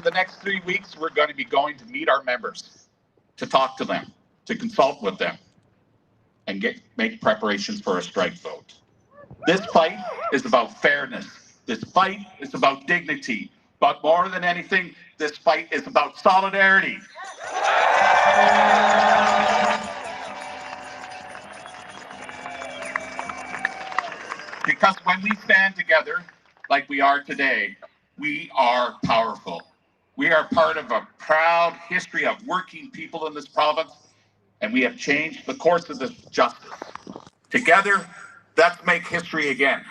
the next 3 weeks, we're going to be going to meet our members, to talk to them, to consult with them, and make preparations for a strike vote. This fight is about fairness. This fight is about dignity. But more than anything, this fight is about solidarity. Because when we stand together, like we are today, we are powerful. We are part of a proud history of working people in this province, and we have changed the course of this justice. Together, let's make history again.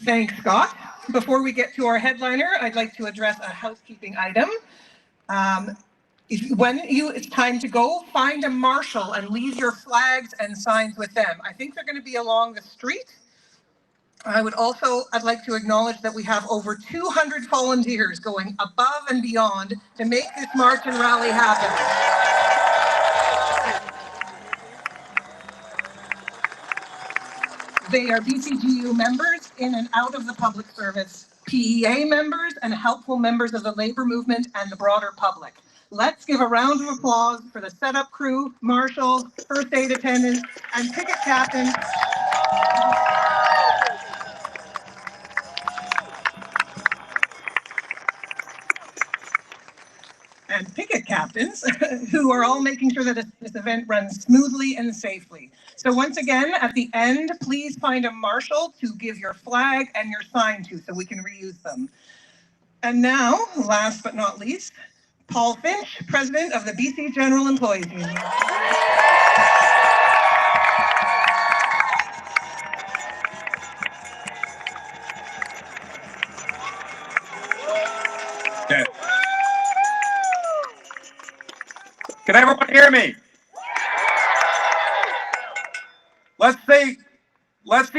Thanks, Scott. Before we get to our headliner, I'd like to address a housekeeping item. When it's time to go, find a marshal and leave your flags and signs with them. I think they're going to be along the street. I'd like to acknowledge that we have over 200 volunteers going above and beyond to make this march and rally happen. They are BCGU members in and out of the public service, PEA members, and helpful members of the labor movement and the broader public. Let's give a round of applause for the setup crew, marshals, first aid attendants, and picket captains. And picket captains who are all making sure that this event runs smoothly and safely. So once again, at the end, please find a marshal to give your flag and your sign to so we can reuse them. And now, last but not least, Paul Finch, President of the BC General Employees Union. Okay. Can everyone hear me? Let's see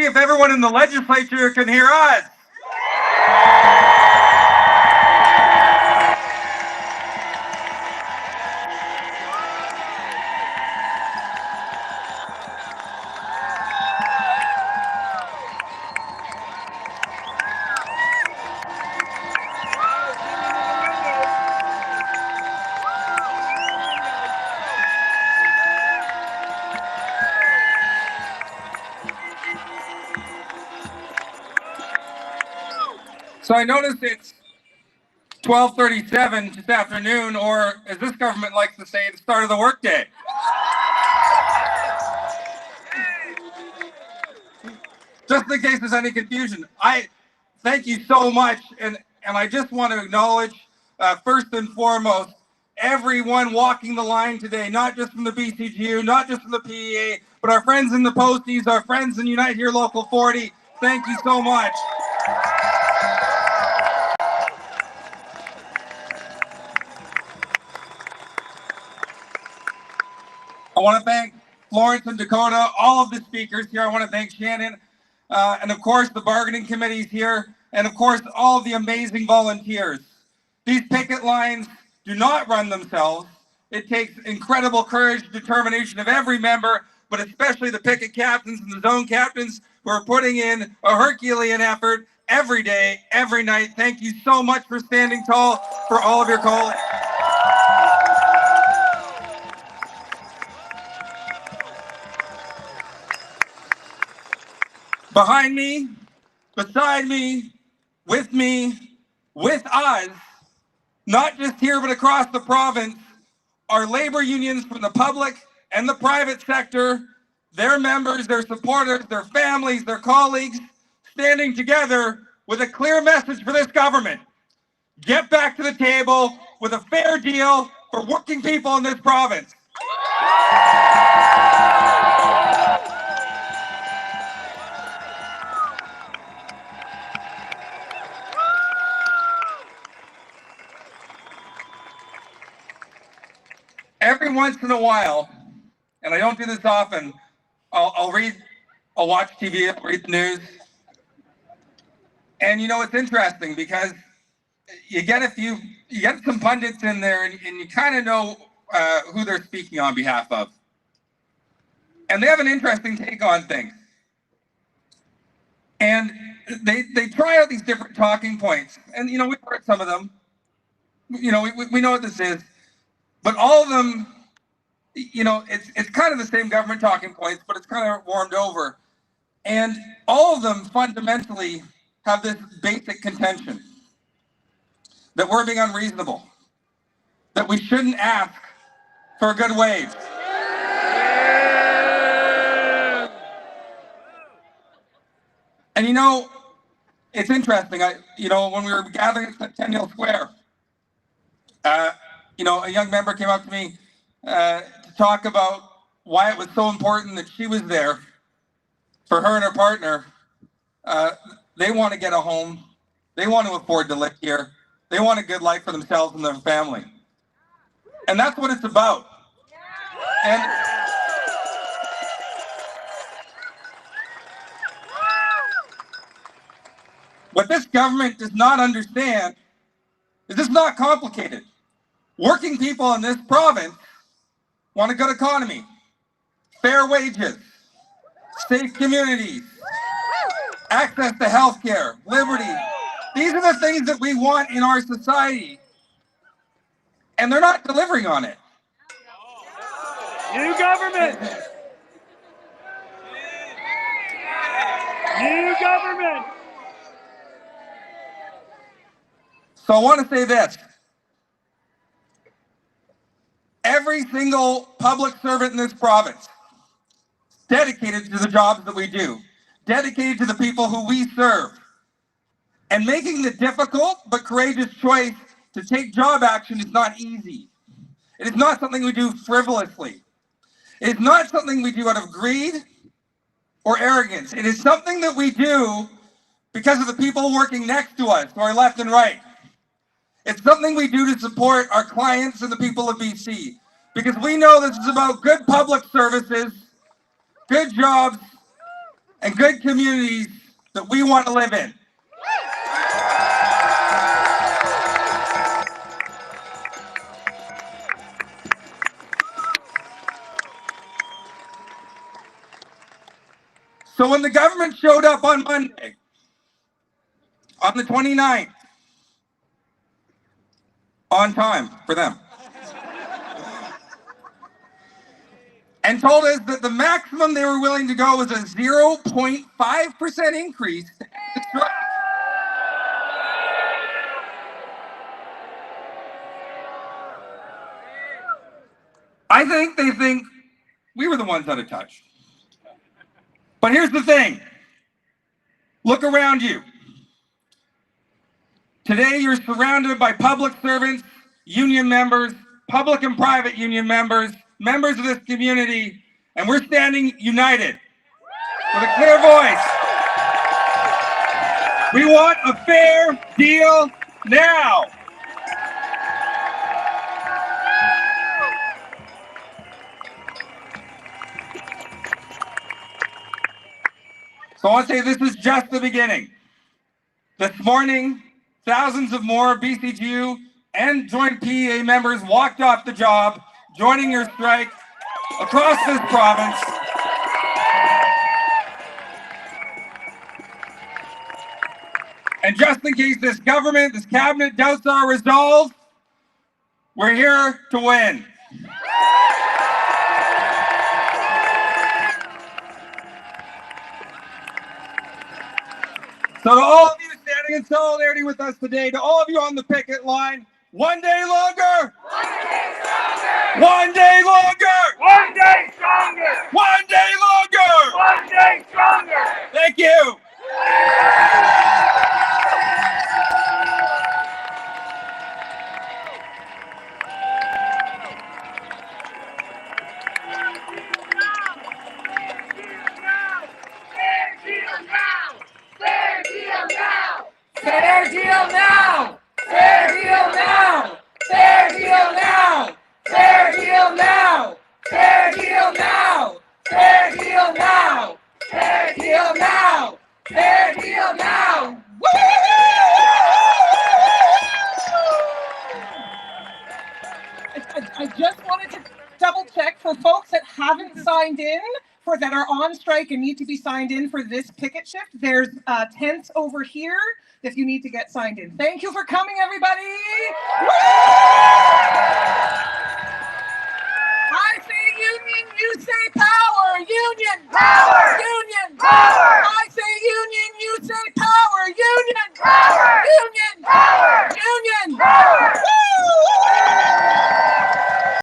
if everyone in the legislature can hear us. So I noticed it's 12:37 this afternoon, or as this government likes to say, the start of the workday. Just in case there's any confusion, I thank you so much, and I just want to acknowledge, first and foremost, everyone walking the line today, not just from the BCGU, not just from the PEA, but our friends in the Posties, our friends in Unite Here Local 40. Thank you so much. I want to thank Florence and Dakota, all of the speakers here. I want to thank Shannon, and of course the bargaining committees here, and of course all of the amazing volunteers. These picket lines do not run themselves. It takes incredible courage, determination of every member, but especially the picket captains and the zone captains who are putting in a Herculean effort every day, every night. Thank you so much for standing tall for all of your colleagues. Behind me, beside me, with us, not just here but across the province, are labor unions from the public and the private sector, their members, their supporters, their families, their colleagues, standing together with a clear message for this government. Get back to the table with a fair deal for working people in this province. Every once in a while, and I don't do this often, I'll watch TV, I'll read the news. And you know, it's interesting because you get some pundits in there and you kind of know who they're speaking on behalf of. And they have an interesting take on things. And they try out these different talking points. And, you know, we've heard some of them. You know, we know what this is. But all of them, you know, it's kind of the same government talking points, but it's kind of warmed over. And all of them fundamentally have this basic contention that we're being unreasonable, that we shouldn't ask for a good wage. And you know, it's interesting. You know, when we were gathering at Centennial Square, you know, a young member came up to me to talk about why it was so important that she was there for her and her partner. They want to get a home. They want to afford to live here. They want a good life for themselves and their family. And that's what it's about. And what this government does not understand is it's not complicated. Working people in this province want a good economy, fair wages, safe communities, access to healthcare, liberty. These are the things that we want in our society, and they're not delivering on it. New government! New government! So I want to say this. Every single public servant in this province is dedicated to the jobs that we do, dedicated to the people who we serve, and making the difficult but courageous choice to take job action is not easy. It is not something we do frivolously. It is not something we do out of greed or arrogance. It is something that we do because of the people working next to us, to our left and right. It's something we do to support our clients and the people of BC, because we know this is about good public services, good jobs, and good communities that we want to live in. So when the government showed up on Monday, on the 29th, on time for them, and told us that the maximum they were willing to go was a 0.5% increase. I think they think we were the ones out of touch. But here's the thing. Look around you. Today you're surrounded by public servants, union members, public and private union members, members of this community, and we're standing united with a clear voice. We want a fair deal now. So I want to say this is just the beginning. This morning, thousands of more BCGU and Joint PEA members walked off the job, joining your strike across this province. And just in case this government, this cabinet doubts our resolve, we're here to win. So to all of you standing in solidarity with us today, to all of you on the picket line, one day longer! One day longer! One day stronger! One day longer! One day stronger! Thank you! Fair deal now! Fair deal now! Fair deal now! Fair deal now! Fair deal now! Fair deal now! Fair deal now! Fair deal now! I just want wanted to double check for folks that haven't signed in, for that are on strike and need to be signed in for this picket shift. There's tents over here if you need to get signed in. Thank you for coming, everybody. I say union, you say power. Union, Power! union, Power! I say union, you say power. Union, Power! union.